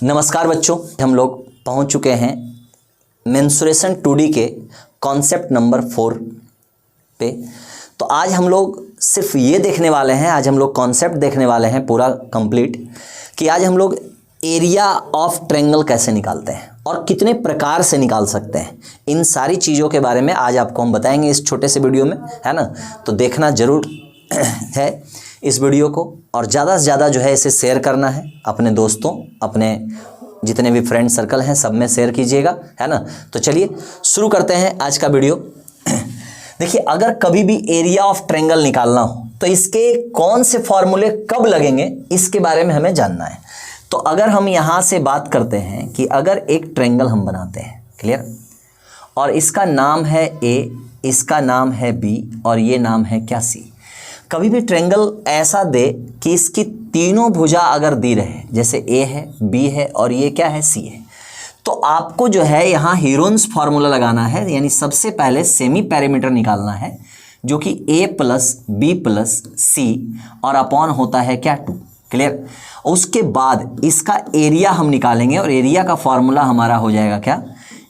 नमस्कार बच्चों, हम लोग पहुंच चुके हैं मेंसुरेशन 2D के कॉन्सेप्ट नंबर 4 पे। तो आज हम लोग सिर्फ ये देखने वाले हैं, आज हम लोग कॉन्सेप्ट देखने वाले हैं पूरा कंप्लीट, कि आज हम लोग एरिया ऑफ ट्रायंगल कैसे निकालते हैं और कितने प्रकार से निकाल सकते हैं। इन सारी चीज़ों के बारे में आज आपको हम बताएंगे इस छोटे से वीडियो में, है ना। तो देखना ज़रूर है इस वीडियो को, और ज़्यादा से ज़्यादा जो है इसे शेयर करना है अपने दोस्तों, अपने जितने भी फ्रेंड सर्कल हैं सब में शेयर कीजिएगा, है ना। तो चलिए शुरू करते हैं आज का वीडियो। देखिए, अगर कभी भी एरिया ऑफ ट्रायंगल निकालना हो तो इसके कौन से फॉर्मूले कब लगेंगे इसके बारे में हमें जानना है। तो अगर हम यहाँ से बात करते हैं कि अगर एक ट्रायंगल हम बनाते हैं, क्लियर, और इसका नाम है ए, इसका नाम है बी और ये नाम है क्या, सी। कभी भी ट्रायंगल ऐसा दे कि इसकी तीनों भुजा अगर दी रहे, जैसे ए है, बी है और ये क्या है, सी है, तो आपको जो है यहाँ हीरोन्स फार्मूला लगाना है। यानी सबसे पहले सेमी पैरामीटर निकालना है जो कि ए प्लस बी प्लस सी और अपॉन होता है क्या, 2, क्लियर। उसके बाद इसका एरिया हम निकालेंगे और एरिया का फॉर्मूला हमारा हो जाएगा क्या,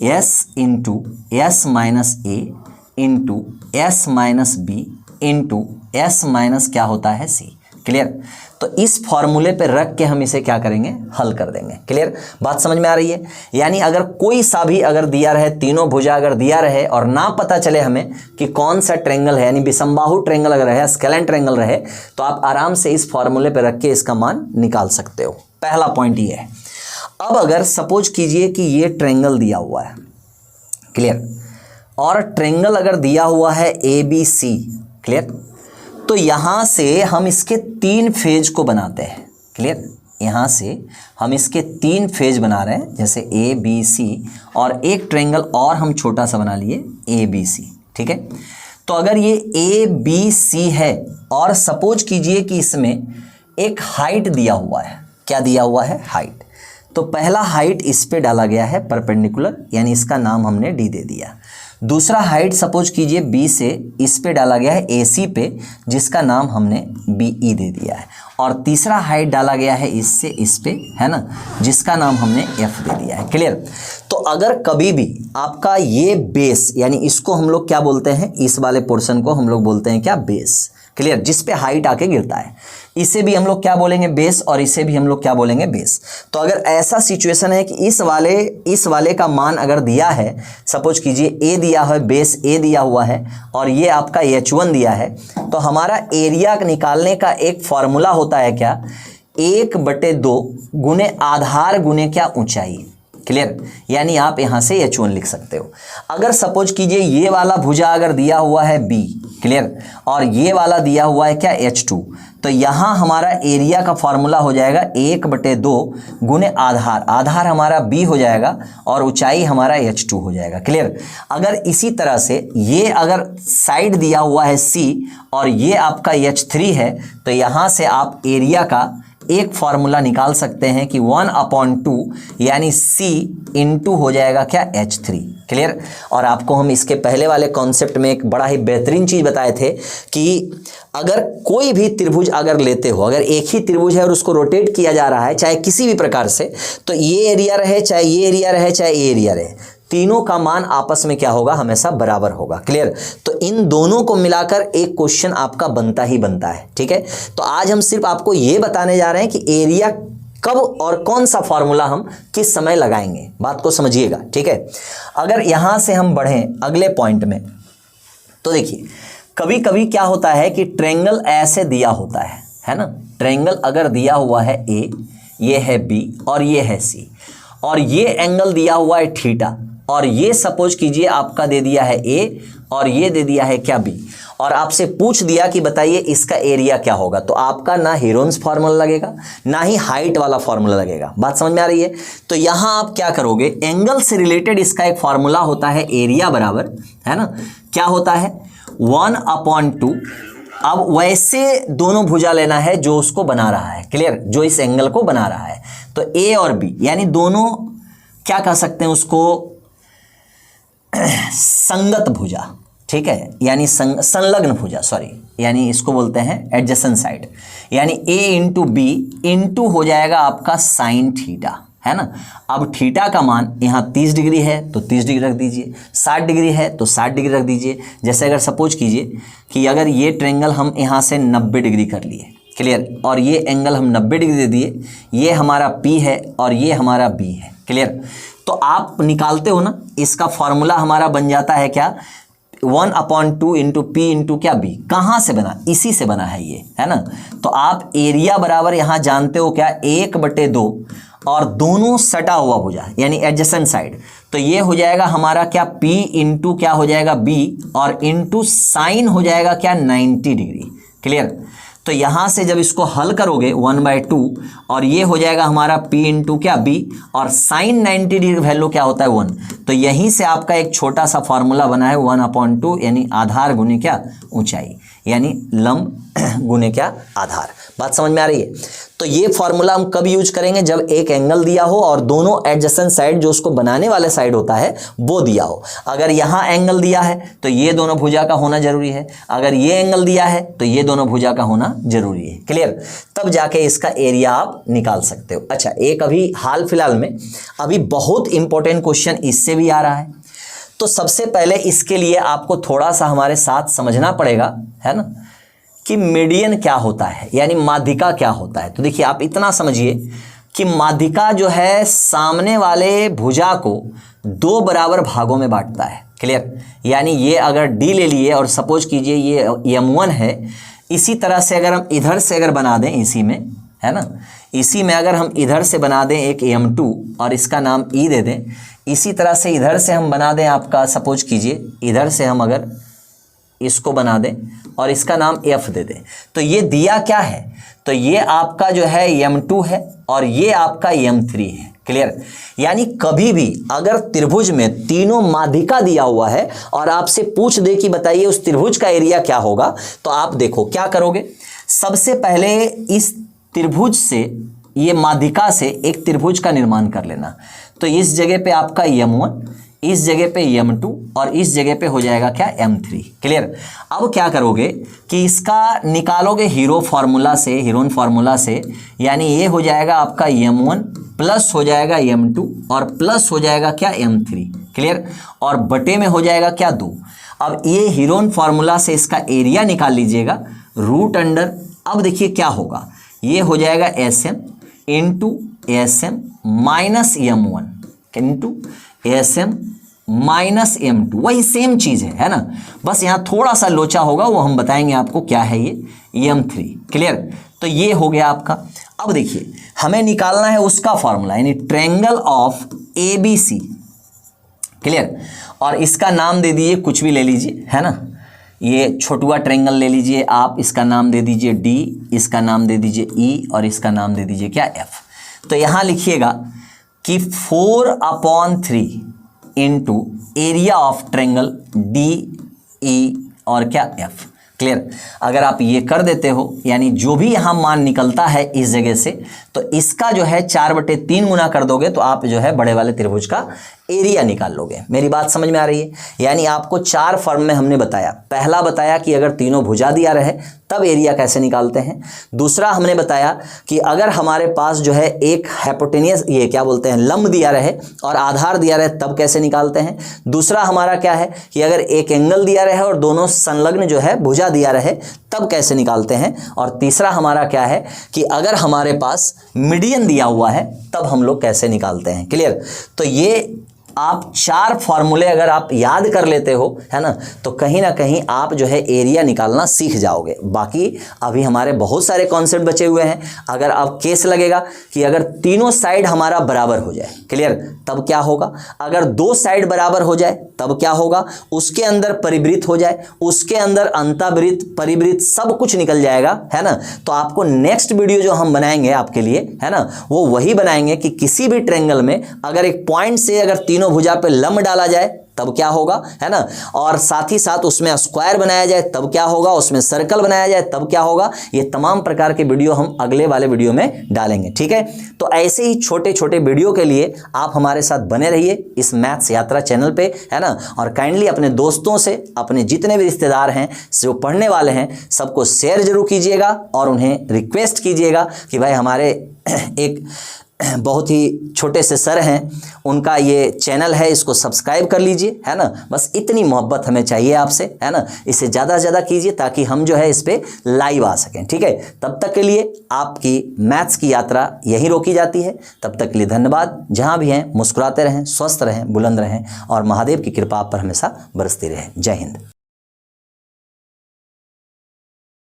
S into S minus A into S minus B into S minus क्या होता है, सी, क्लियर। तो इस फॉर्मूले पे रख के हम इसे क्या करेंगे, हल कर देंगे, क्लियर। बात समझ में आ रही है। यानी अगर कोई सा भी अगर दिया रहे, तीनों भुजा अगर दिया रहे और ना पता चले हमें कि कौन सा ट्रायंगल है, यानी विषमबाहु ट्रायंगल अगर रहे, स्केलेन ट्रायंगल रहे, तो आप आराम से इस फॉर्मूले पे रख के इसका मान निकाल सकते हो। पहला पॉइंट ये है। अब अगर सपोज कीजिए कि ये ट्रायंगल दिया हुआ है, क्लियर, और ट्रायंगल अगर दिया हुआ है ए बी सी, क्लियर, तो यहाँ से हम इसके 3 फेज को बनाते हैं, क्लियर। यहाँ से हम इसके 3 फेज बना रहे हैं, जैसे ए बी सी, और एक ट्रायंगल और हम छोटा सा बना लिए ए बी सी, ठीक है। तो अगर ये ए बी सी है और सपोज कीजिए कि इसमें एक हाइट दिया हुआ है, क्या दिया हुआ है, हाइट। तो पहला हाइट इस पे डाला गया है परपेंडिकुलर, यानी इसका नाम हमने डी दे दिया। दूसरा हाइट सपोज कीजिए बी से इस पे डाला गया है ए सी पे, जिसका नाम हमने बी ई दे दिया है। और तीसरा हाइट डाला गया है इससे इस पे, है ना, जिसका नाम हमने एफ दे दिया है, क्लियर। तो अगर कभी भी आपका ये बेस, यानी इसको हम लोग क्या बोलते हैं, इस वाले पोर्शन को हम लोग बोलते हैं क्या, बेस, क्लियर, जिस पे हाइट आके गिरता है, इसे भी हम लोग क्या बोलेंगे, बेस, और इसे भी हम लोग क्या बोलेंगे, बेस। तो अगर ऐसा सिचुएशन है कि इस वाले का मान अगर दिया है, सपोज कीजिए ए दिया है, बेस ए दिया हुआ है और ये आपका H1 दिया है, तो हमारा एरिया निकालने का एक फॉर्मूला होता है क्या, 1/2 गुने आधार गुने क्या, ऊंचाई, क्लियर। यानी आप यहां से H1 लिख सकते हो। अगर सपोज कीजिए ये वाला भुजा अगर दिया हुआ है B, क्लियर, और ये वाला दिया हुआ है क्या, H2, तो यहां हमारा एरिया का फॉर्मूला हो जाएगा 1/2 गुने आधार, आधार हमारा B हो जाएगा और ऊंचाई हमारा H2 हो जाएगा, क्लियर। अगर इसी तरह से ये अगर साइड दिया हुआ है C और ये आपका H3 है, तो यहां से आप एरिया का एक फॉर्मूला निकाल सकते हैं कि 1/2 यानी C इंटू हो जाएगा क्या, H3, क्लियर। और आपको हम इसके पहले वाले कॉन्सेप्ट में एक बड़ा ही बेहतरीन चीज़ बताए थे कि अगर कोई भी त्रिभुज अगर लेते हो, अगर एक ही त्रिभुज है और उसको रोटेट किया जा रहा है चाहे किसी भी प्रकार से, तो ये एरिया रहे, चाहे ये एरिया रहे, चाहे ये एरिया रहे, तीनों का मान आपस में क्या होगा, हमेशा बराबर होगा, क्लियर। तो इन दोनों को मिलाकर एक क्वेश्चन आपका बनता ही बनता है, ठीक है। तो आज हम सिर्फ आपको ये बताने जा रहे हैं कि एरिया कब और कौन सा फॉर्मूला हम किस समय लगाएंगे, बात को समझिएगा, ठीक है। अगर यहां से हम बढ़ें अगले पॉइंट में, तो देखिए कभी कभी क्या होता है कि ट्रायंगल ऐसे दिया होता है ना। ट्रायंगल अगर दिया हुआ है ए, ये है बी और ये है सी, और ये एंगल दिया हुआ है थीटा, और ये सपोज कीजिए आपका दे दिया है ए और ये दे दिया है क्या, बी, और आपसे पूछ दिया कि बताइए इसका एरिया क्या होगा, तो आपका ना हीरोन्स फार्मूला लगेगा ना ही हाइट वाला फार्मूला लगेगा। बात समझ में आ रही है। तो यहां आप क्या करोगे, एंगल से रिलेटेड इसका एक फार्मूला होता है एरिया बराबर, है ना, क्या होता है, 1/2। अब वैसे दोनों भुजा लेना है जो उसको बना रहा है, क्लियर, जो इस एंगल को बना रहा है। तो ए और बी यानी दोनों क्या कह सकते हैं उसको, संगत भुजा, ठीक है, यानी संलग्न भुजा, सॉरी, यानी इसको बोलते हैं एडजेसेंट साइड, यानी ए इंटू बी इंटू हो जाएगा आपका साइन थीटा, है ना। अब थीटा का मान यहाँ 30 डिग्री है तो 30 डिग्री रख दीजिए, 60 डिग्री है तो 60 डिग्री रख दीजिए। जैसे अगर सपोज कीजिए कि अगर ये ट्रायंगल हम यहाँ से 90 डिग्री कर लिए, क्लियर, और ये एंगल हम 90 डिग्री दे दिए, ये हमारा P है और ये हमारा B है, क्लियर। तो आप निकालते हो ना, इसका फॉर्मूला हमारा बन जाता है क्या, 1/2 इंटू P इंटू क्या B। कहाँ से बना, इसी से बना है ये, है ना। तो आप एरिया बराबर यहाँ जानते हो क्या, 1/2 और दोनों सटा हुआ भुजा यानी एडजेसेंट साइड, तो ये हो जाएगा हमारा क्या, P इंटू क्या हो जाएगा B और इंटू साइन हो जाएगा क्या 90 डिग्री, क्लियर। तो यहाँ से जब इसको हल करोगे 1/2 और ये हो जाएगा हमारा P इंटू क्या B और साइन 90 डिग्री वैल्यू क्या होता है 1। तो यहीं से आपका एक छोटा सा फॉर्मूला बना है 1/2 यानी आधार गुने क्या ऊंचाई, यानी लंब गुने क्या आधार। बात समझ में आ रही है। तो ये फॉर्मूला हम कब यूज करेंगे, जब एक एंगल दिया हो और दोनों एडजेसेंट साइड जो उसको बनाने वाले साइड होता है वो दिया हो। अगर यहाँ एंगल दिया है तो ये दोनों भुजा का होना जरूरी है, अगर ये एंगल दिया है तो ये दोनों भुजा का होना जरूरी है, क्लियर। तब जाके इसका एरिया आप निकाल सकते हो। अच्छा, एक अभी हाल फिलहाल में अभी बहुत इंपॉर्टेंट क्वेश्चन इससे भी आ रहा है। तो सबसे पहले इसके लिए आपको थोड़ा सा हमारे साथ समझना पड़ेगा, है ना, कि मीडियन क्या होता है यानी माध्यिका क्या होता है। तो देखिए आप इतना समझिए कि माध्यिका जो है सामने वाले भुजा को 2 बराबर भागों में बांटता है, क्लियर। यानी ये अगर D ले लिए और सपोज कीजिए ये M1 है, इसी तरह से अगर हम इधर से अगर बना दें इसी में, है ना, इसी में अगर हम इधर से बना दें एक M2 और इसका नाम E दे दें, इसी तरह से इधर से हम बना दें आपका सपोज कीजिए इधर से हम अगर इसको बना दें और इसका नाम F दे दें, तो ये दिया क्या है, तो ये आपका जो है M2 है और ये आपका M3 है, क्लियर। यानी कभी भी अगर त्रिभुज में तीनों माध्यिका दिया हुआ है और आपसे पूछ दे कि बताइए उस त्रिभुज का एरिया क्या होगा, तो आप देखो क्या करोगे। सबसे पहले इस त्रिभुज से, ये माध्यिका से एक त्रिभुज का निर्माण कर लेना। तो इस जगह पे आपका M1, इस जगह पे M2 और इस जगह पे हो जाएगा क्या M3, क्लियर। अब क्या करोगे कि इसका निकालोगे हीरोन फार्मूला से, यानी ये हो जाएगा आपका M1 प्लस हो जाएगा M2 और प्लस हो जाएगा क्या M3, क्लियर, और बटे में हो जाएगा क्या 2। अब ये हीरोन फार्मूला से इसका एरिया निकाल लीजिएगा रूट अंडर, अब देखिए क्या होगा, ये हो जाएगा SM into SM minus M1 into SM minus M2, वही सेम चीज़ है ना, बस यहाँ थोड़ा सा लोचा होगा, वो हम बताएंगे आपको क्या है ये M3, क्लियर। तो ये हो गया आपका। अब देखिए हमें निकालना है उसका फॉर्मूला यानी ट्रायंगल ऑफ ABC, क्लियर, और इसका नाम दे दीजिए कुछ भी ले लीजिए, है ना, ये छोटुआ ट्रायंगल ले लीजिए आप, इसका नाम दे दीजिए D, इसका नाम दे दीजिए E और इसका नाम दे दीजिए क्या F। तो यहाँ लिखिएगा कि 4/3 into area of triangle DE और क्या F, क्लियर। अगर आप ये कर देते हो यानी जो भी यहाँ मान निकलता है इस जगह से, तो इसका जो है 4/3 गुना कर दोगे तो आप जो है बड़े वाले त्रिभुज का एरिया निकाल लोगे। मेरी बात समझ में आ रही है। यानी आपको 4 फॉर्म में हमने बताया। पहला बताया कि अगर तीनों भुजा दिया रहे तब एरिया कैसे निकालते हैं। दूसरा हमने बताया कि अगर हमारे पास जो है एक हाइपोटेनियस, ये क्या बोलते हैं, लंब दिया रहे और आधार दिया रहे तब कैसे निकालते हैं। दूसरा हमारा क्या है कि अगर एक एंगल दिया रहे और दोनों संलग्न जो है भुजा दिया रहे तब कैसे निकालते हैं। और तीसरा हमारा क्या है कि अगर हमारे पास मीडियन दिया हुआ है तब हम लोग कैसे निकालते हैं, क्लियर। तो ये आप 4 फॉर्मूले अगर आप याद कर लेते हो, है ना, तो कहीं ना कहीं आप जो है एरिया निकालना सीख जाओगे। बाकी अभी हमारे बहुत सारे कॉन्सेप्ट बचे हुए हैं। अगर अब केस लगेगा कि अगर तीनों साइड हमारा बराबर हो जाए, क्लियर, तब क्या होगा। अगर 2 साइड बराबर हो जाए तब क्या होगा, उसके अंदर परिवृत्त हो जाए, उसके अंदर अंतःवृत्त, परिवृत्त सब कुछ निकल जाएगा, है ना। तो आपको नेक्स्ट वीडियो जो हम बनाएंगे आपके लिए, है ना, वो वही बनाएंगे कि किसी भी ट्रायंगल में अगर एक पॉइंट से अगर तीनों भुजा पे लंब डाला जाए तब क्या होगा, है ना, और साथ ही साथ उसमें स्क्वायर बनाया जाए तब क्या होगा, उसमें सर्कल बनाया जाए तब क्या होगा। ये तमाम प्रकार के वीडियो हम अगले वाले वीडियो में डालेंगे, ठीक है। तो ऐसे ही छोटे छोटे वीडियो के लिए आप हमारे साथ बने रहिए इस मैथ्स यात्रा चैनल पे, है ना। और काइंडली अपने दोस्तों से, अपने जितने भी रिश्तेदार हैं जो पढ़ने वाले हैं, सबको शेयर जरूर कीजिएगा और उन्हें रिक्वेस्ट कीजिएगा कि भाई हमारे एक बहुत ही छोटे से सर हैं, उनका ये चैनल है, इसको सब्सक्राइब कर लीजिए, है ना। बस इतनी मोहब्बत हमें चाहिए आपसे, है ना। इसे ज़्यादा से ज़्यादा कीजिए ताकि हम जो है इस पर लाइव आ सकें, ठीक है। तब तक के लिए आपकी मैथ्स की यात्रा यहीं रोकी जाती है। तब तक के लिए धन्यवाद। जहाँ भी हैं मुस्कुराते रहें, स्वस्थ रहें, बुलंद रहें और महादेव की कृपा आप पर हमेशा बरसती रहे। जय हिंद।